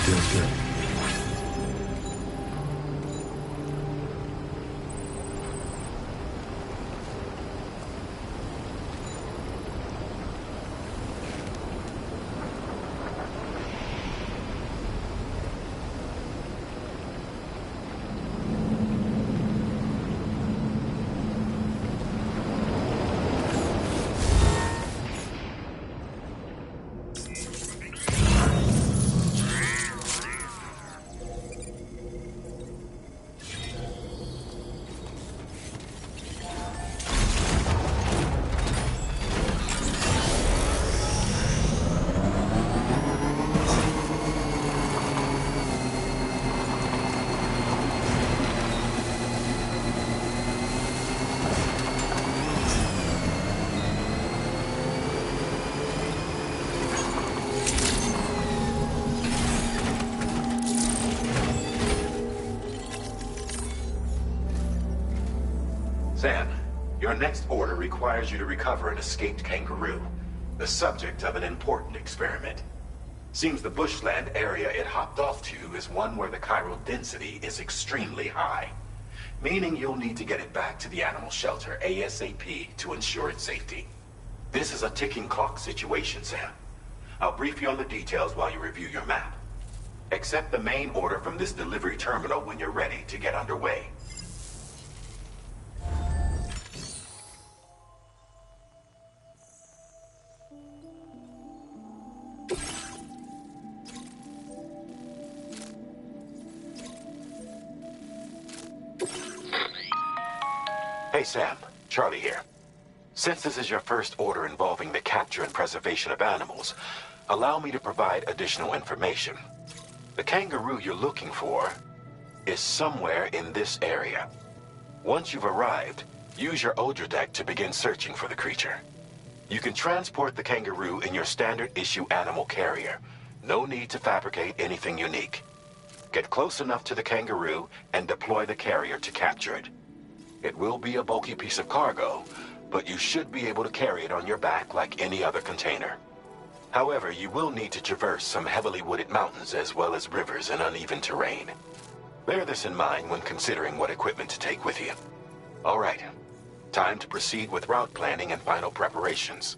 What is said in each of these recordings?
Feels good. Sam, your next order requires you to recover an escaped kangaroo, the subject of an important experiment. Seems the bushland area it hopped off to is one where the chiral density is extremely high, meaning you'll need to get it back to the animal shelter ASAP to ensure its safety. This is a ticking clock situation, Sam. I'll brief you on the details while you review your map. Accept the main order from this delivery terminal when you're ready to get underway. Hey Sam, Charlie here. Since this is your first order involving the capture and preservation of animals, allow me to provide additional information. The kangaroo you're looking for is somewhere in this area. Once you've arrived, use your Odra deck to begin searching for the creature. You can transport the kangaroo in your standard issue animal carrier. No need to fabricate anything unique. Get close enough to the kangaroo and deploy the carrier to capture it. It will be a bulky piece of cargo, but you should be able to carry it on your back like any other container. However, you will need to traverse some heavily wooded mountains as well as rivers and uneven terrain. Bear this in mind when considering what equipment to take with you. All right, time to proceed with route planning and final preparations.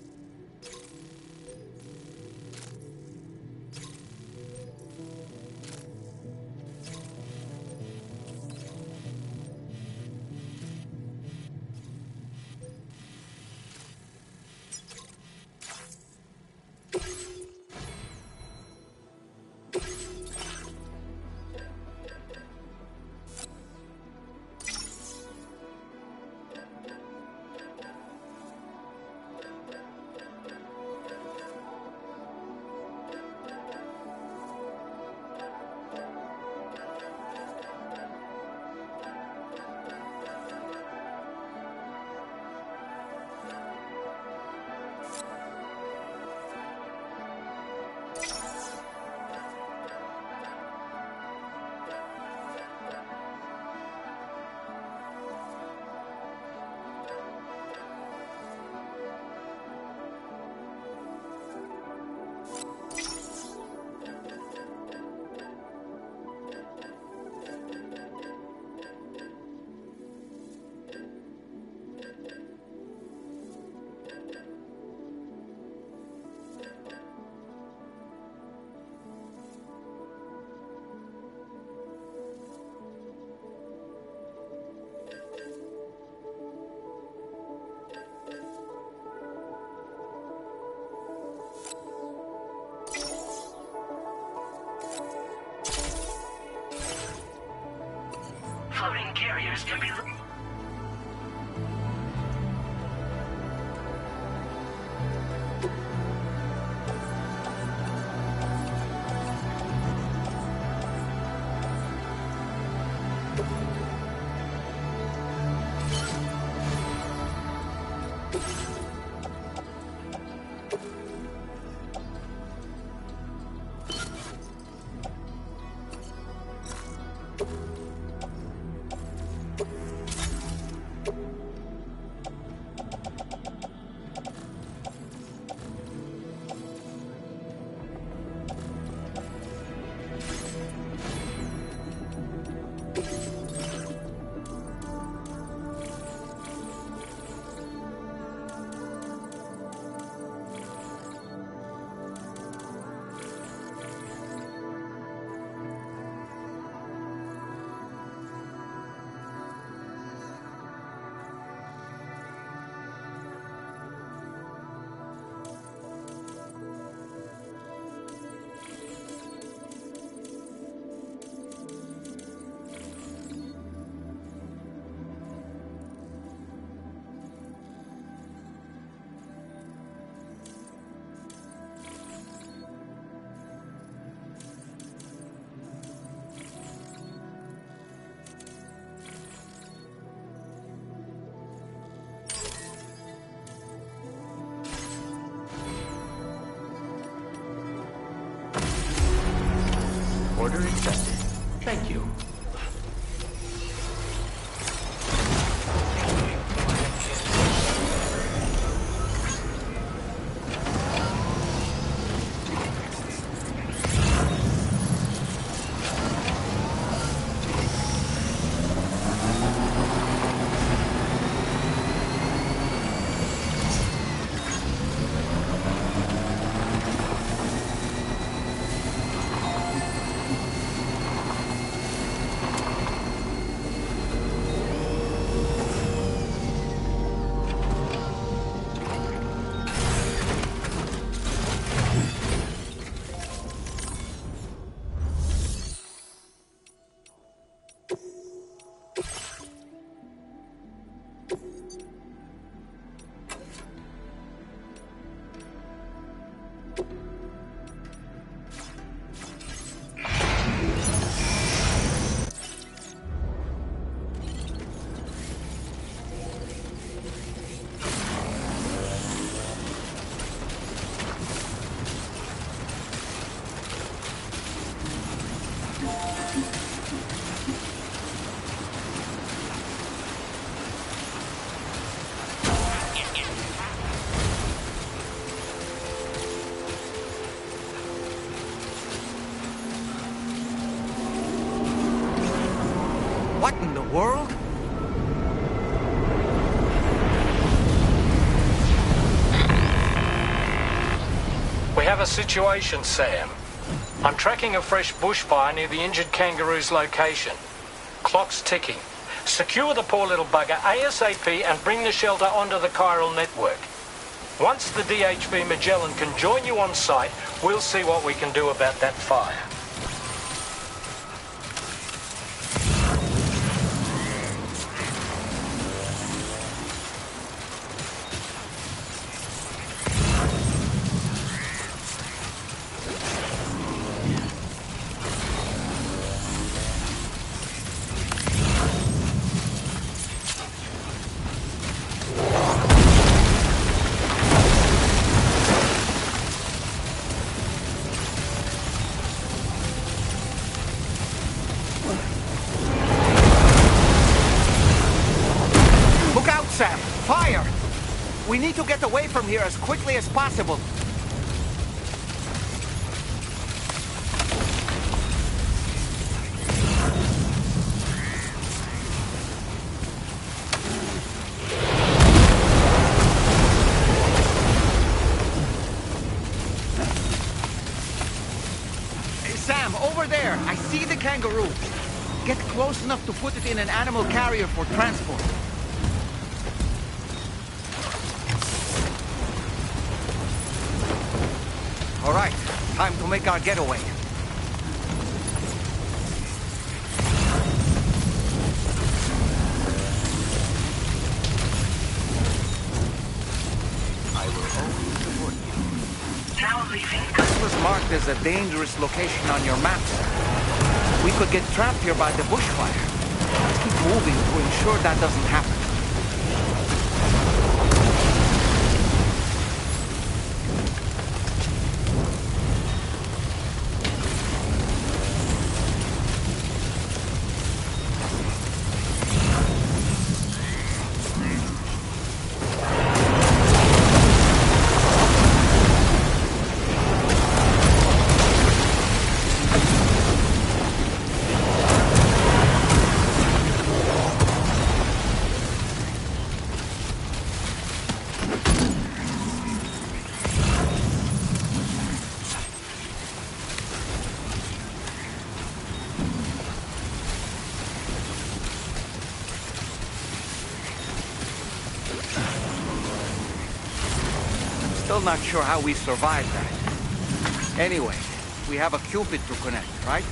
Floating carriers can be... Order accepted. Thank you. What in the world? We have a situation, Sam. I'm tracking a fresh bushfire near the injured kangaroo's location. Clock's ticking. Secure the poor little bugger ASAP and bring the shelter onto the chiral network. Once the DHV Magellan can join you on site, we'll see what we can do about that fire. Sam, fire! We need to get away from here as quickly as possible. Hey, Sam, over there! I see the kangaroo. Get close enough to put it in an animal carrier for transport. All right, time to make our getaway. I will always support you. Now leaving. This was marked as a dangerous location on your maps. We could get trapped here by the bushfire. Let's keep moving to ensure that doesn't happen. Still not sure how we survived that. Anyway, we have a Cupid to connect, right?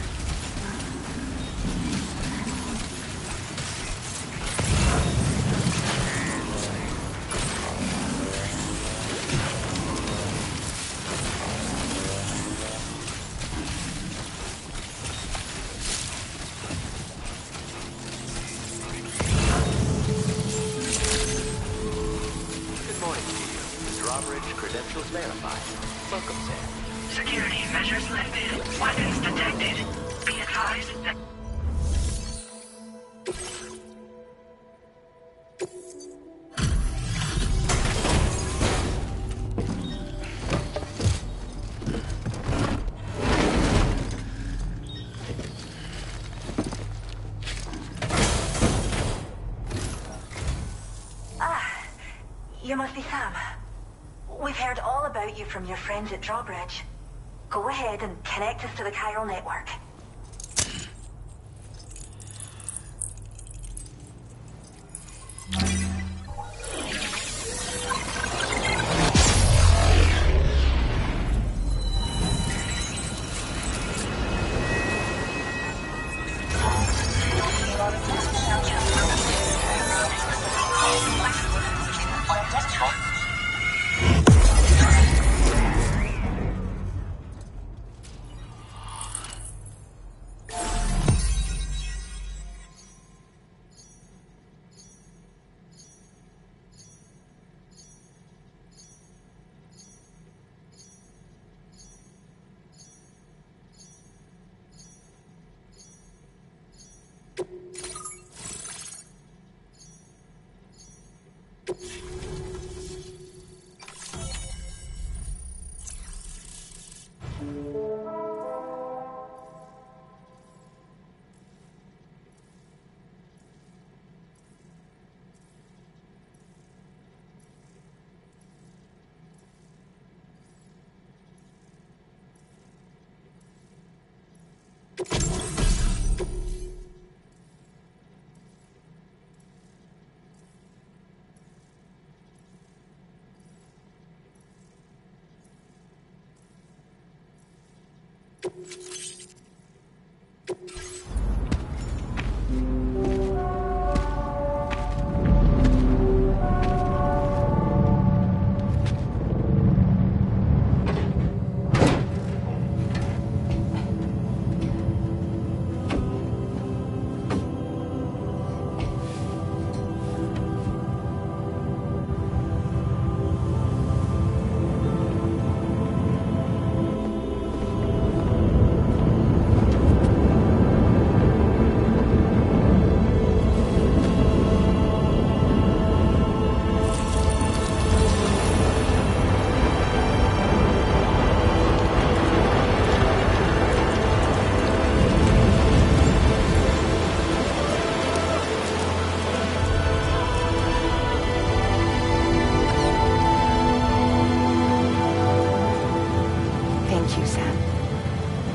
Credentials verified. Welcome, Sam. Security measures lifted. Weapons detected. Be advised that you must be Sam. We've heard all about you from your friends at Drawbridge. Go ahead and connect us to the chiral network.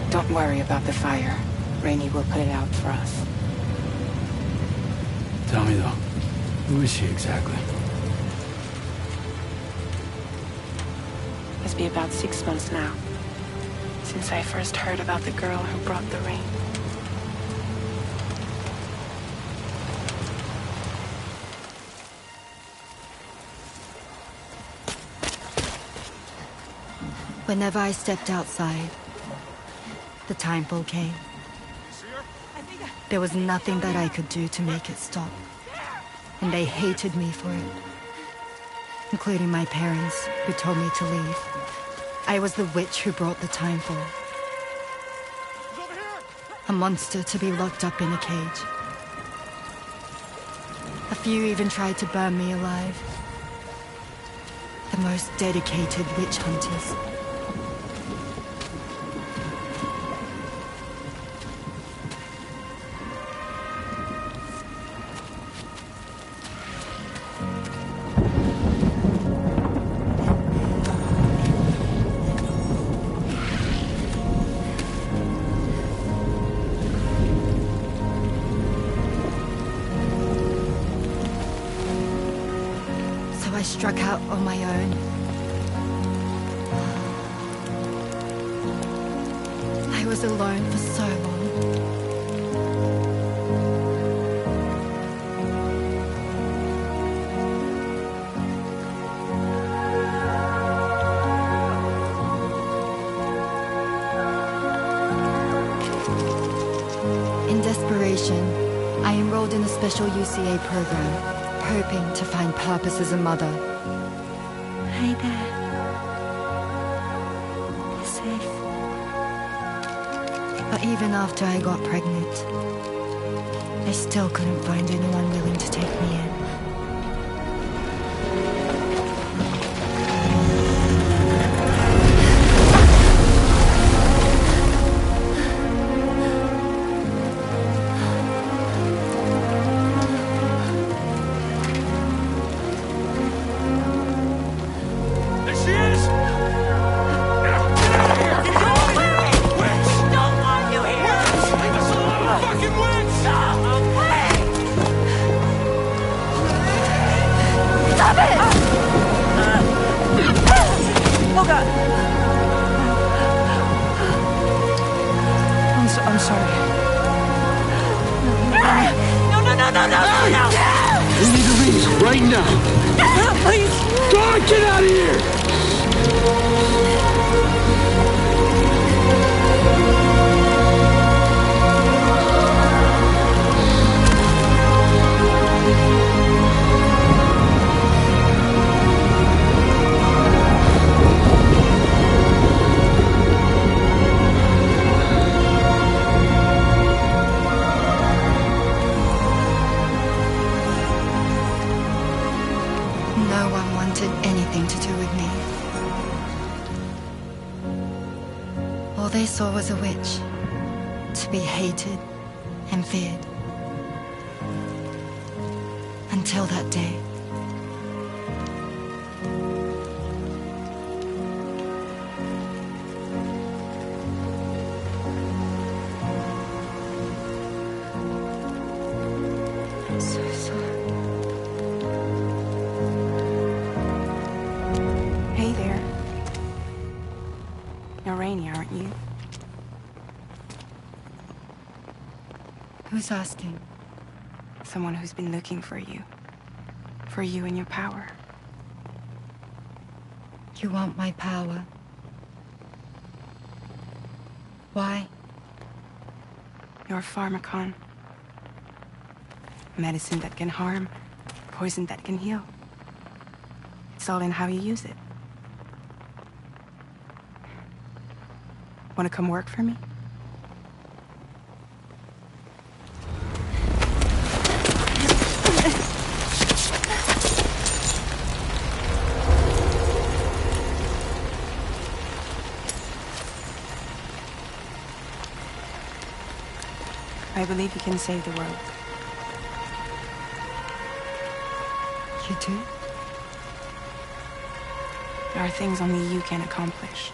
Don't worry about the fire. Rainey will put it out for us. Tell me though, who is she exactly? Must be about 6 months now, since I first heard about the girl who brought the rain. Whenever I stepped outside, the timefall came. There was nothing that I could do to make it stop. And they hated me for it. Including my parents, who told me to leave. I was the witch who brought the timefall. A monster to be locked up in a cage. A few even tried to burn me alive. The most dedicated witch hunters. I struck out on my own. I was alone for so long. In desperation, I enrolled in a special UCA program. Hoping to find purpose as a mother. Hi there. You're safe. But even after I got pregnant, I still couldn't find anyone willing to take me in. I'm sorry. No! We need to leave right now. Please! God, get out of here! No one wanted anything to do with me. All they saw was a witch, to be hated and feared. Until that day. I'm so sorry. Hey there. You're Rainy, aren't you? Who's asking? Someone who's been looking for you. For you and your power. You want my power? Why? You're a pharmacon. Medicine that can harm, poison that can heal. It's all in how you use it. Want to come work for me? I believe you can save the world. You do? There are things only you can accomplish.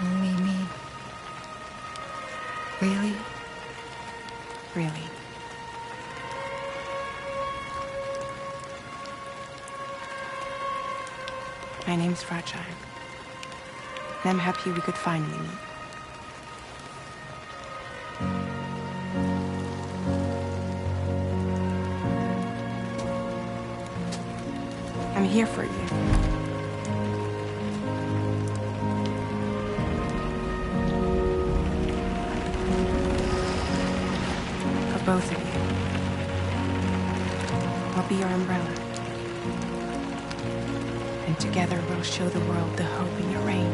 Only me. Really? Really. My name's Fragile. And I'm happy we could finally meet. I'm here for you. For both of you. I'll be your umbrella. And together we'll show the world the hope in your reign.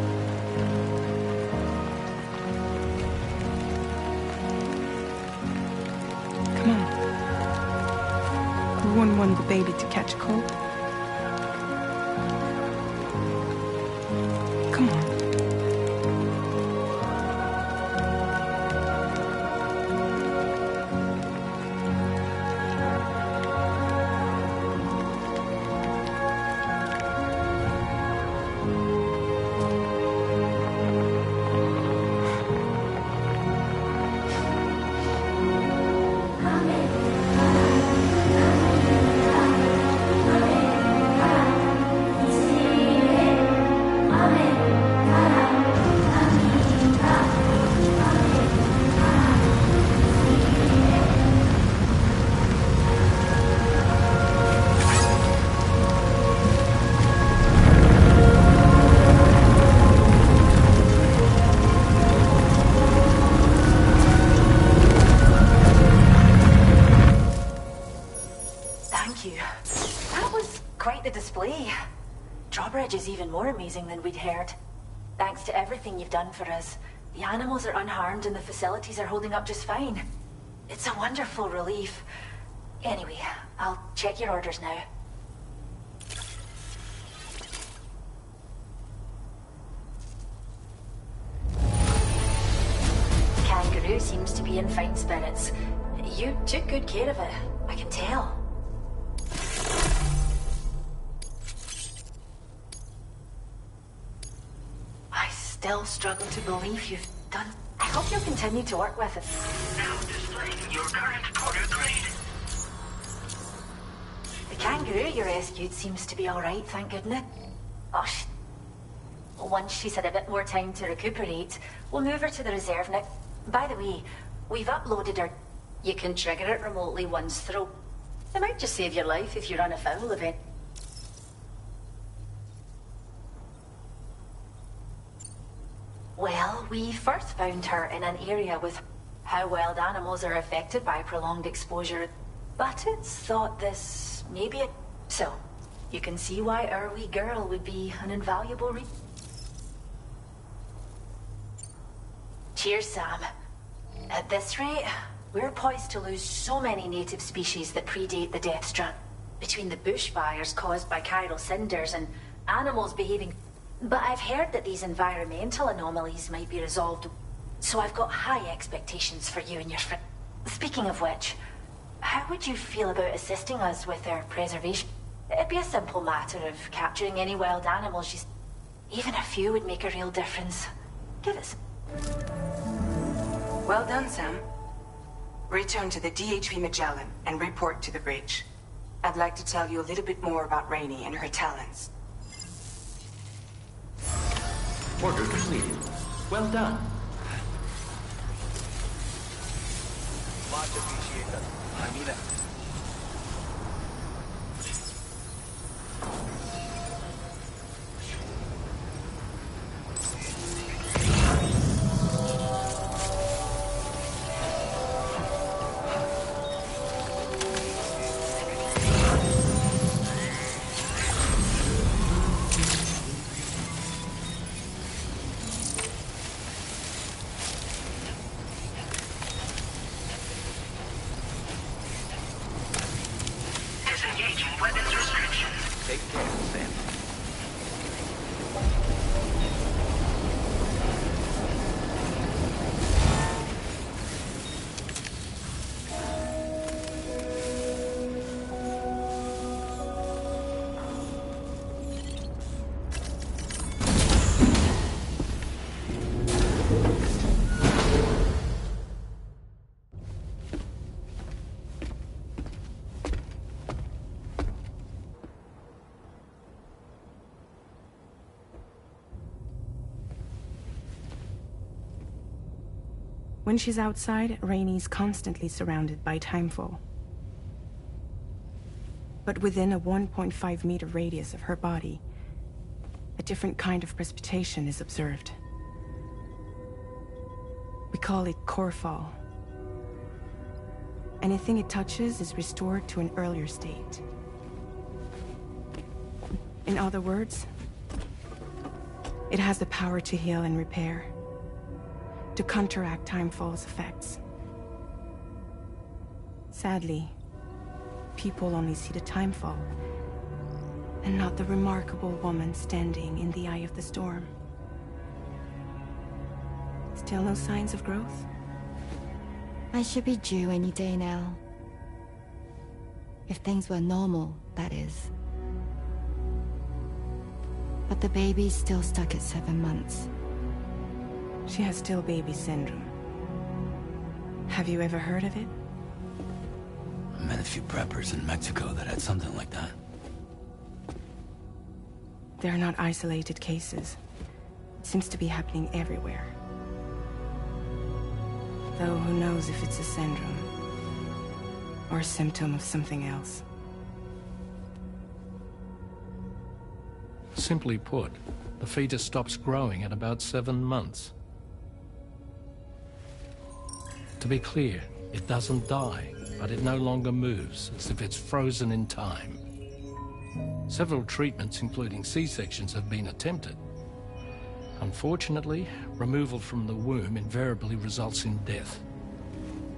Come on. Who wouldn't want the baby to catch a cold? Come on. Thank you. That was quite the display. Drawbridge is even more amazing than we'd heard. Thanks to everything you've done for us, the animals are unharmed and the facilities are holding up just fine. It's a wonderful relief. Anyway, I'll check your orders now. Kangaroo seems to be in fine spirits. You took good care of it, I can tell. I still struggle to believe you've done... I hope you'll continue to work with it. Now displaying your current order grade. The kangaroo you rescued seems to be alright, thank goodness. Oh, once she's had a bit more time to recuperate, we'll move her to the reserve now. By the way, we've uploaded her. You can trigger it remotely once through. It might just save your life if you run afoul of it. Well, we first found her in an area with how wild animals are affected by prolonged exposure. But it's thought this may be So, you can see why our wee girl would be an invaluable Cheers, Sam. At this rate, we're poised to lose so many native species that predate the Death Strand. Between the bushfires caused by chiral cinders and animals behaving... But I've heard that these environmental anomalies might be resolved, so I've got high expectations for you and your friend. Speaking of which, how would you feel about assisting us with their preservation? It'd be a simple matter of capturing any wild animals. Even a few would make a real difference. Give us... Well done, Sam. Return to the DHV Magellan and report to the bridge. I'd like to tell you a little bit more about Rainey and her talents. Order completed. Well done. Much appreciated. Amina. When she's outside, Rainey's constantly surrounded by timefall. But within a 1.5-meter radius of her body, a different kind of precipitation is observed. We call it core fall. Anything it touches is restored to an earlier state. In other words, it has the power to heal and repair, to counteract timefall's effects. Sadly, people only see the timefall, and not the remarkable woman standing in the eye of the storm. Still no signs of growth? I should be due any day now. If things were normal, that is. But the baby's still stuck at 7 months. She has still baby syndrome. Have you ever heard of it? I met a few preppers in Mexico that had something like that. They're not isolated cases. It seems to be happening everywhere. Though who knows if it's a syndrome or a symptom of something else. Simply put, the fetus stops growing at about 7 months. To be clear, it doesn't die, but it no longer moves, as if it's frozen in time. Several treatments, including C-sections, have been attempted. Unfortunately, removal from the womb invariably results in death.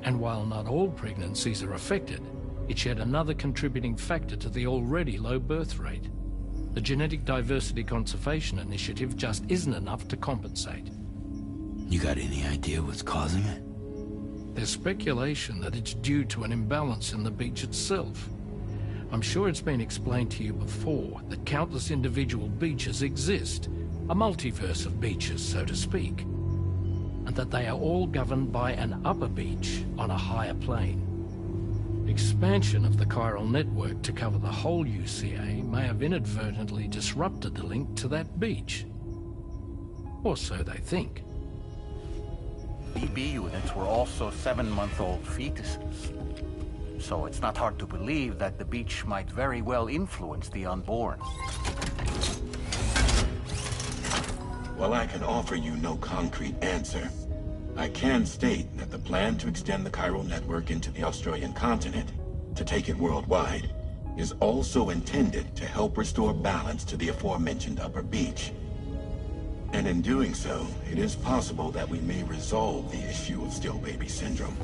And while not all pregnancies are affected, it's yet another contributing factor to the already low birth rate. The Genetic Diversity Conservation Initiative just isn't enough to compensate. You got any idea what's causing it? There's speculation that it's due to an imbalance in the beach itself. I'm sure it's been explained to you before that countless individual beaches exist, a multiverse of beaches, so to speak, and that they are all governed by an upper beach on a higher plane. Expansion of the chiral network to cover the whole UCA may have inadvertently disrupted the link to that beach. Or so they think. BB units were also 7-month-old fetuses. So it's not hard to believe that the beach might very well influence the unborn. While I can offer you no concrete answer, I can state that the plan to extend the chiral network into the Australian continent, to take it worldwide, is also intended to help restore balance to the aforementioned upper beach. And in doing so, it is possible that we may resolve the issue of still baby syndrome.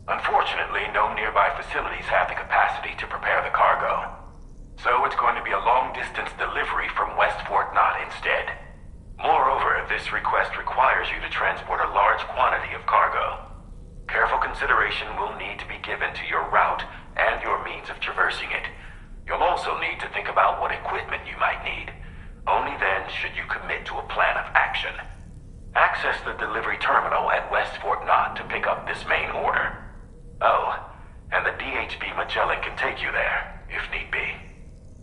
Unfortunately, no nearby facilities have the capacity to prepare the cargo. So it's going to be a long-distance delivery from West Fort Knott instead. Moreover, this request requires you to transport a large quantity of cargo. Careful consideration will need to be given to your route and your means of traversing it. You'll also need to think about what equipment you might need. Only then should you commit to a plan of action. Access the delivery terminal at West Fort Knott to pick up this main order. Oh, and the DHB Magellan can take you there, if need be.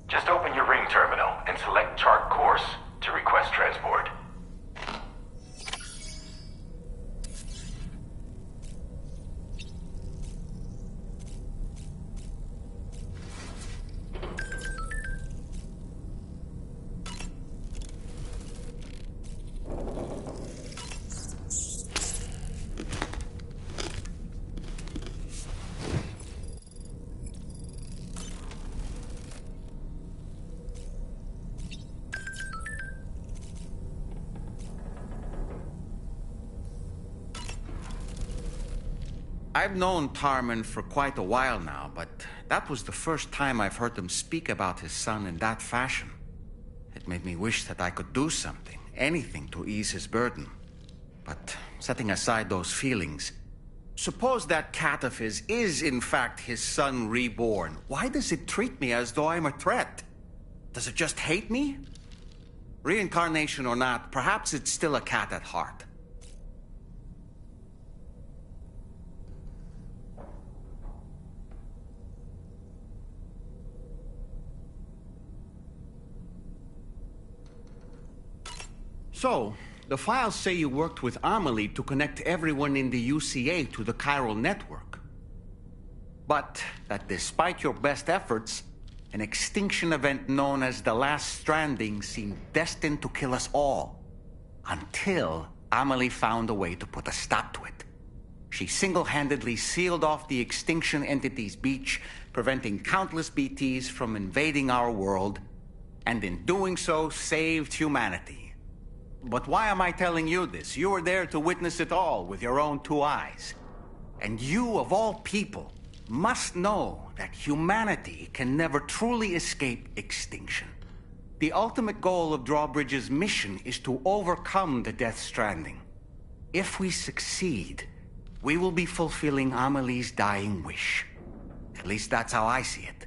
Just open your ring terminal and select chart course to request transport. I've known Tarman for quite a while now, but that was the first time I've heard him speak about his son in that fashion. It made me wish that I could do something, anything to ease his burden. But setting aside those feelings, suppose that cat of his is in fact his son reborn. Why does it treat me as though I'm a threat? Does it just hate me? Reincarnation or not, perhaps it's still a cat at heart. So, the files say you worked with Amelie to connect everyone in the UCA to the chiral network. But that despite your best efforts, an extinction event known as the Last Stranding seemed destined to kill us all. Until Amelie found a way to put a stop to it. She single-handedly sealed off the extinction entity's beach, preventing countless BTs from invading our world, and in doing so, saved humanity. But why am I telling you this? You were there to witness it all with your own 2 eyes. And you, of all people, must know that humanity can never truly escape extinction. The ultimate goal of Drawbridge's mission is to overcome the Death Stranding. If we succeed, we will be fulfilling Amelie's dying wish. At least that's how I see it.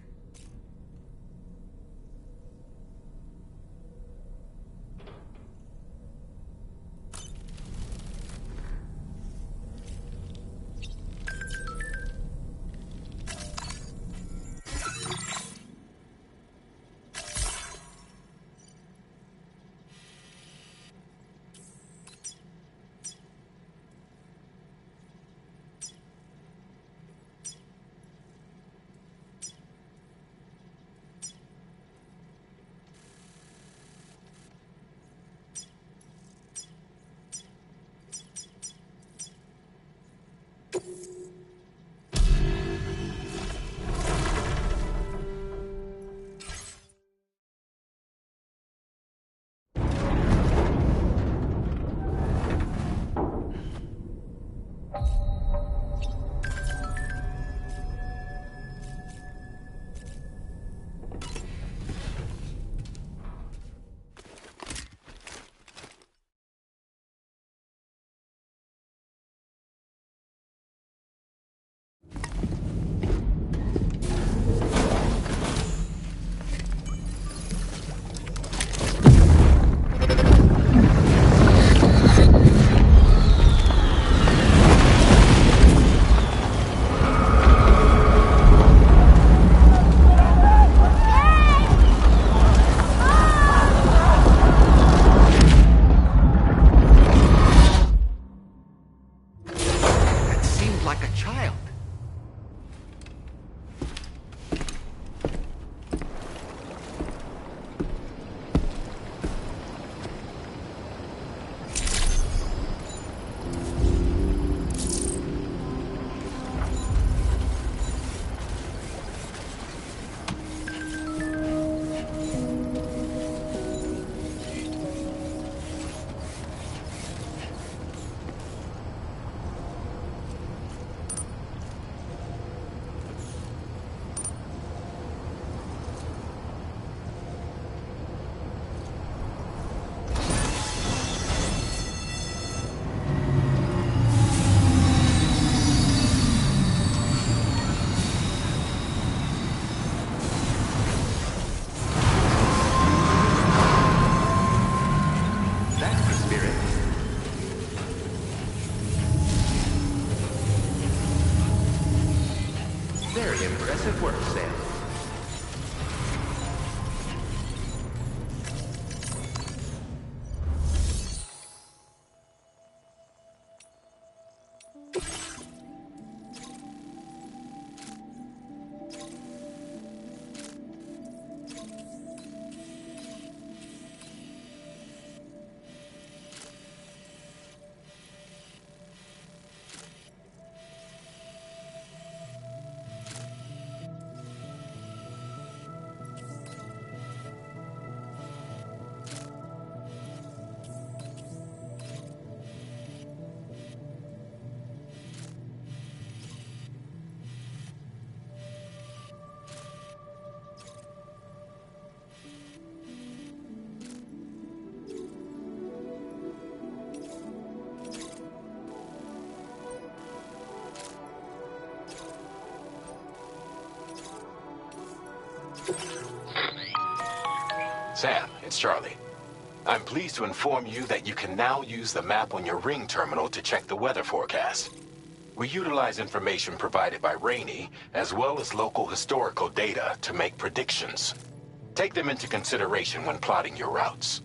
Like a child. Very impressive work, Sam. Sam, it's Charlie. I'm pleased to inform you that you can now use the map on your ring terminal to check the weather forecast. We utilize information provided by Rainey, as well as local historical data, to make predictions. Take them into consideration when plotting your routes.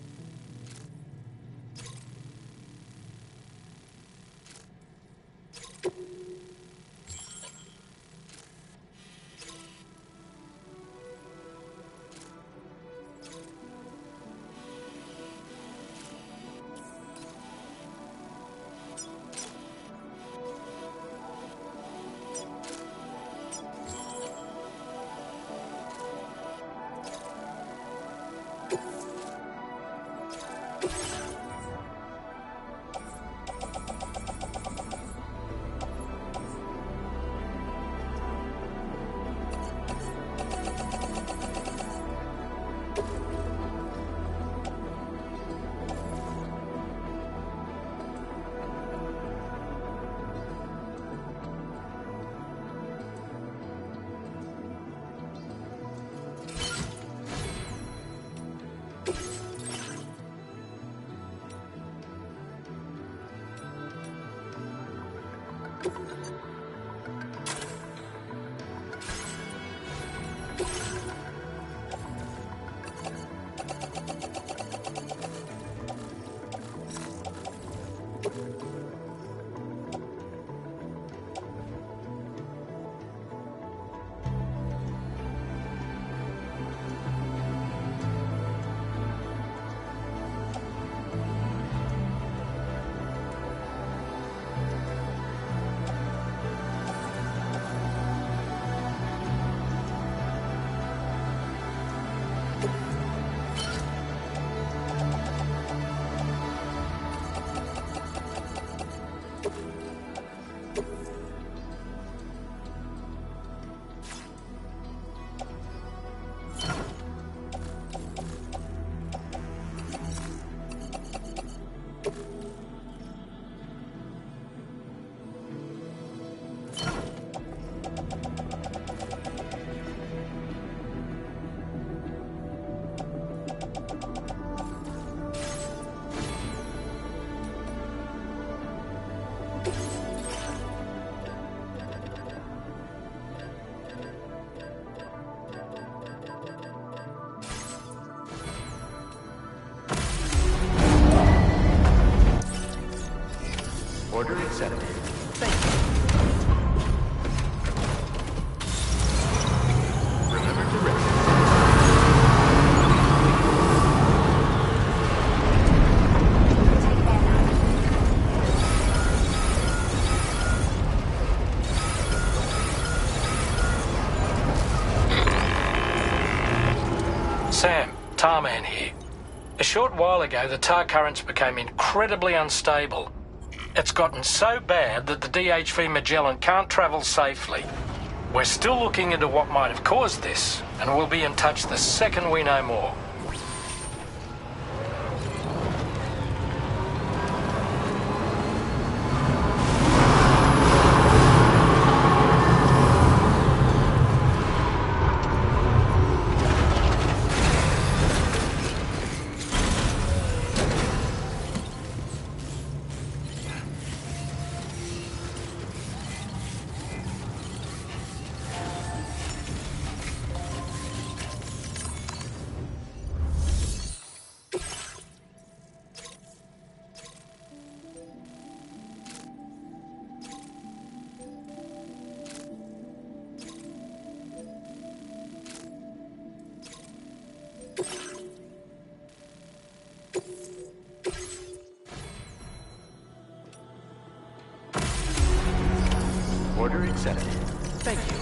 Order accepted. Thank you. Remember to rest. Sam, Tarman here. A short while ago, the tar currents became incredibly unstable. It's gotten so bad that the DHV Magellan can't travel safely. We're still looking into what might have caused this, and we'll be in touch the second we know more. Order accepted. Thank you.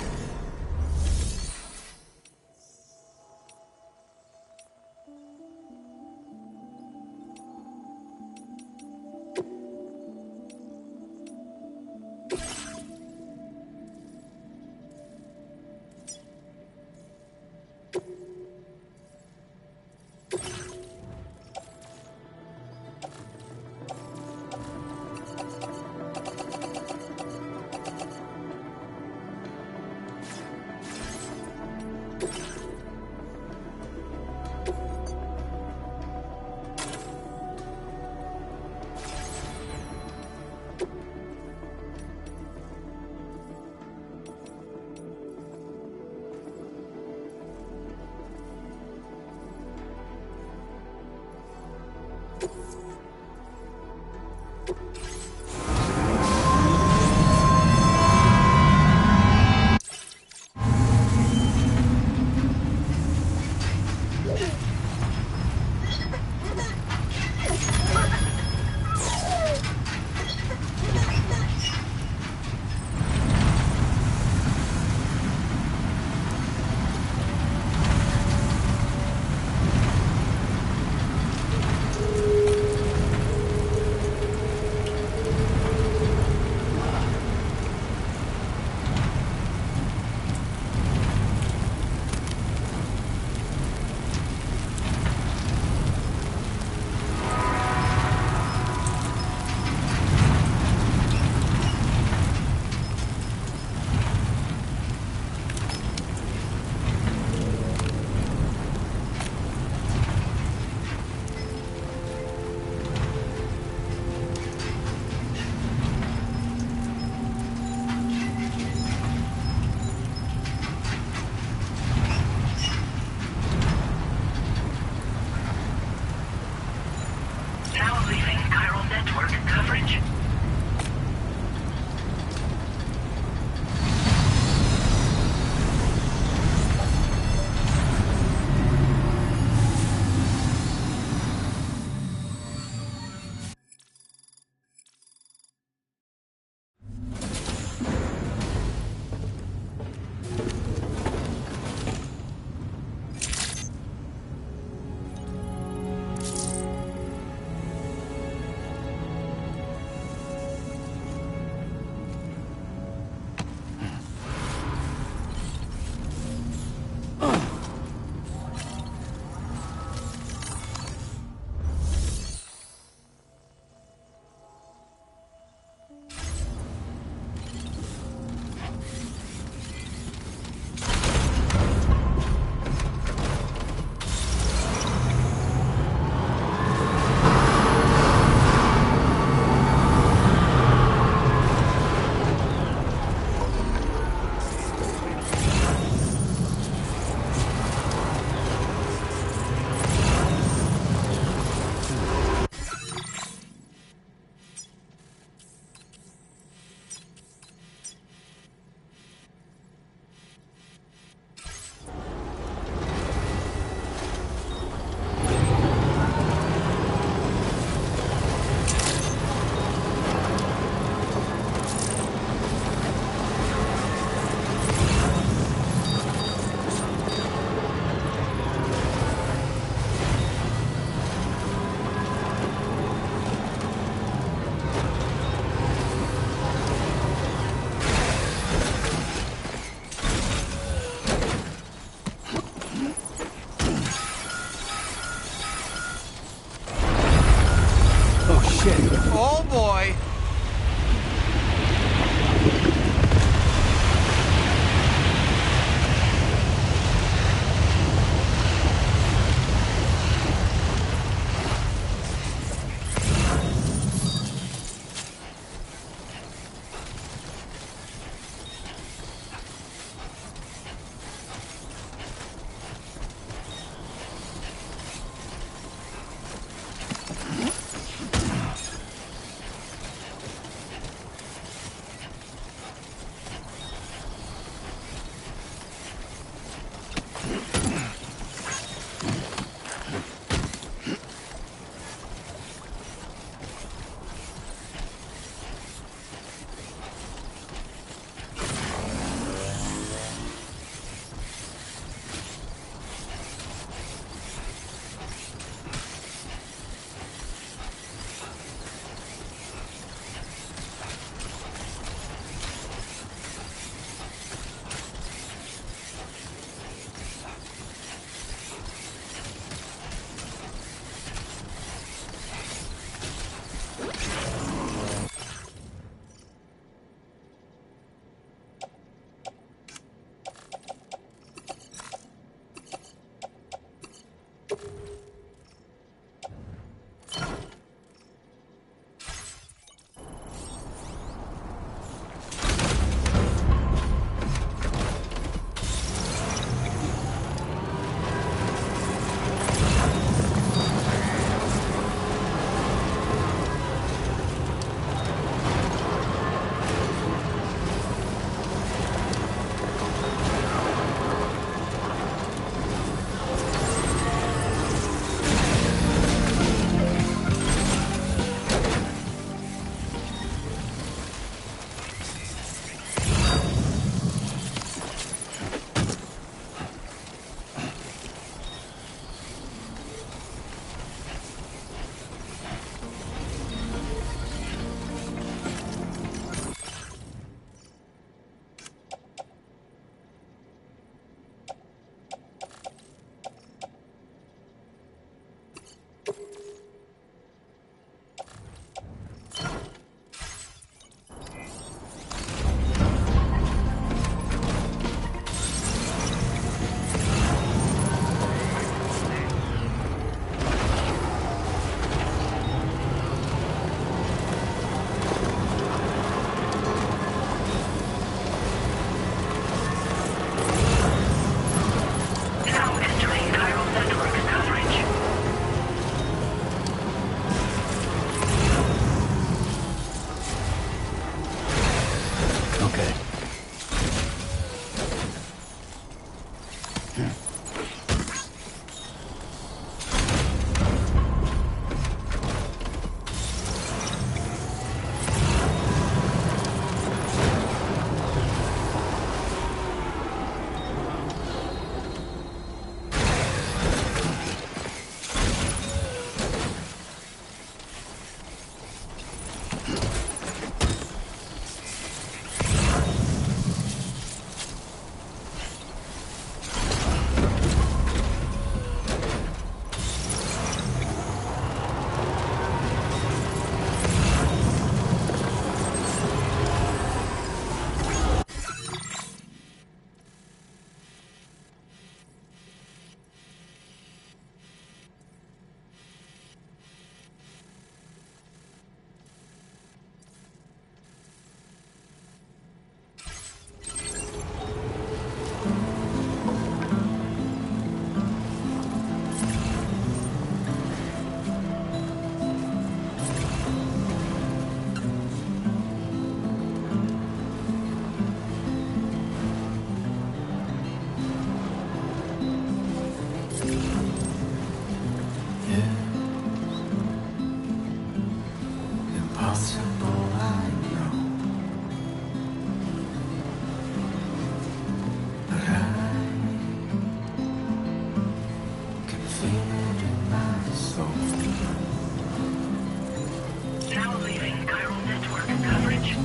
Now leaving chiral network coverage.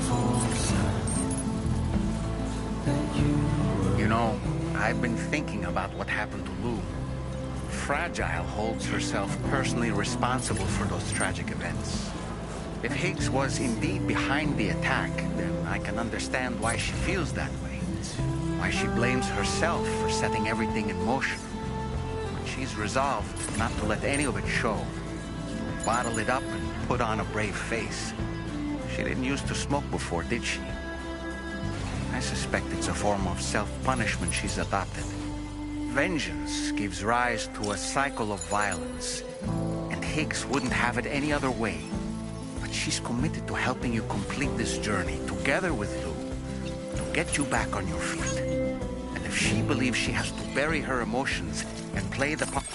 You know, I've been thinking about what happened to Lou. Fragile holds herself personally responsible for those tragic events. If Higgs was indeed behind the attack, then I can understand why she feels that way. Why she blames herself for setting everything in motion. But she's resolved not to let any of it show. Bottle it up and put on a brave face. She didn't used to smoke before, did she? I suspect it's a form of self-punishment she's adopted. Vengeance gives rise to a cycle of violence, and Higgs wouldn't have it any other way. But she's committed to helping you complete this journey, together with Lou, to get you back on your feet. And if she believes she has to bury her emotions and play the part...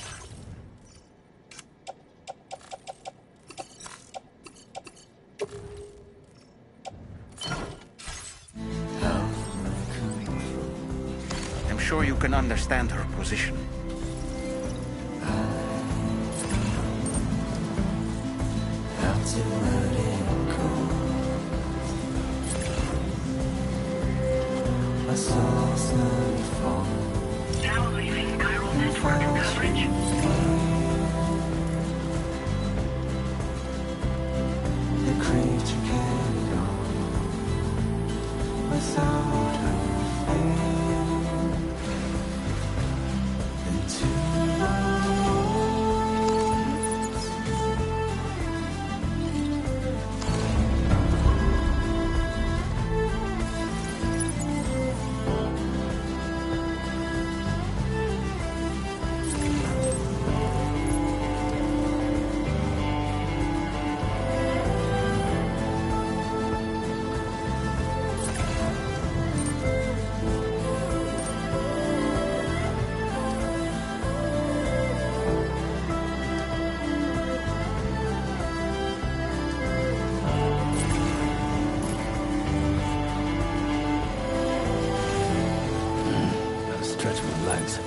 I'm sure you can understand her position. Now leaving chiral network coverage. Stretch my legs.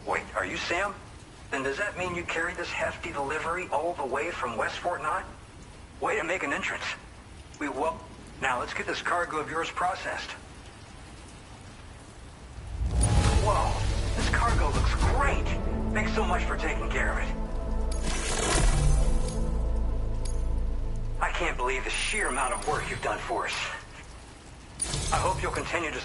Wait, are you Sam? Then does that mean you carried this hefty delivery all the way from West Fort Knott? Way to make an entrance. Now let's get this cargo of yours processed. Whoa, this cargo looks great. Thanks so much for taking care of it. I can't believe the sheer amount of work you've done for us. I hope you'll continue to...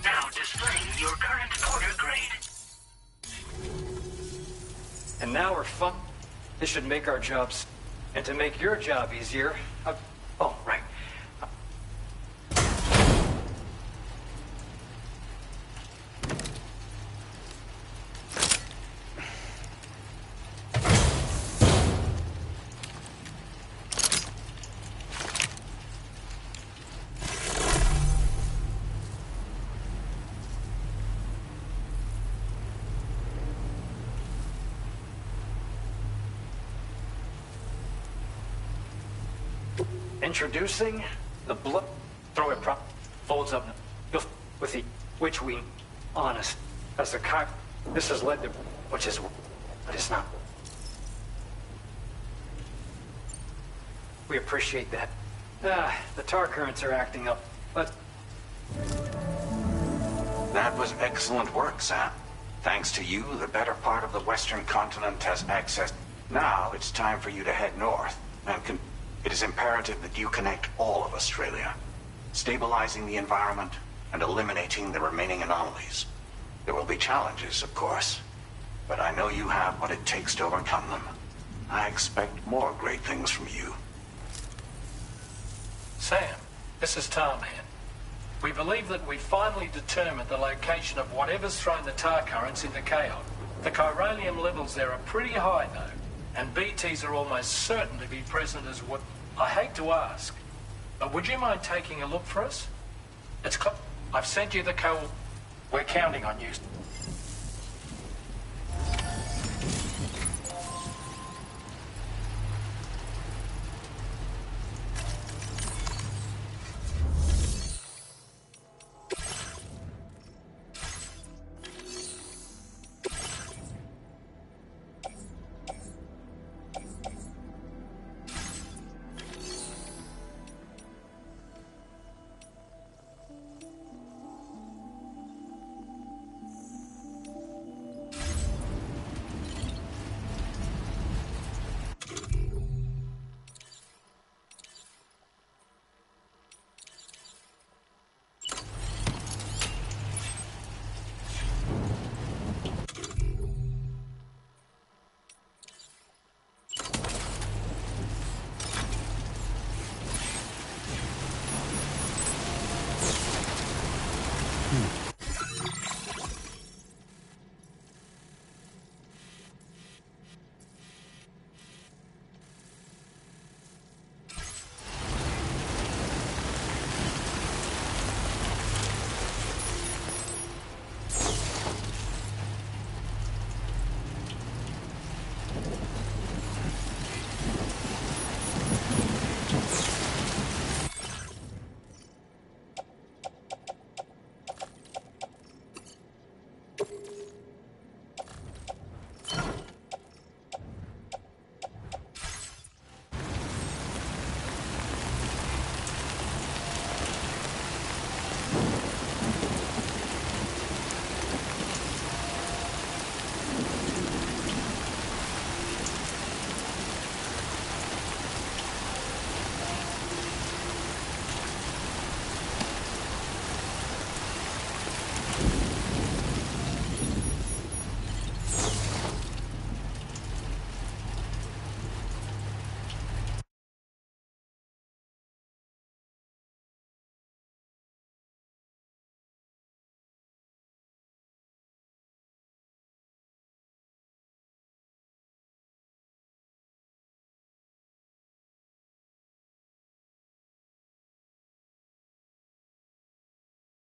Now displaying your current order grade. And now we're fun. This should make our jobs... And to make your job easier... oh, right. Introducing the blood. Throw it prop. Folds up. With the which we honest as the cock. This has led to which is but it's not. We appreciate that. The tar currents are acting up, but That was excellent work, Sam. Thanks to you, the better part of the Western continent has access. Now it's time for you to head north and it is imperative that you connect all of Australia, stabilizing the environment and eliminating the remaining anomalies. There will be challenges, of course, but I know you have what it takes to overcome them. I expect more great things from you. Sam, this is Tom here. We believe that we finally determined the location of whatever's thrown the tar currents into chaos. The chiralium levels there are pretty high, though, and BTs are almost certain to be present as what... I hate to ask, but would you mind taking a look for us? It's I've sent you the code. We're counting on you.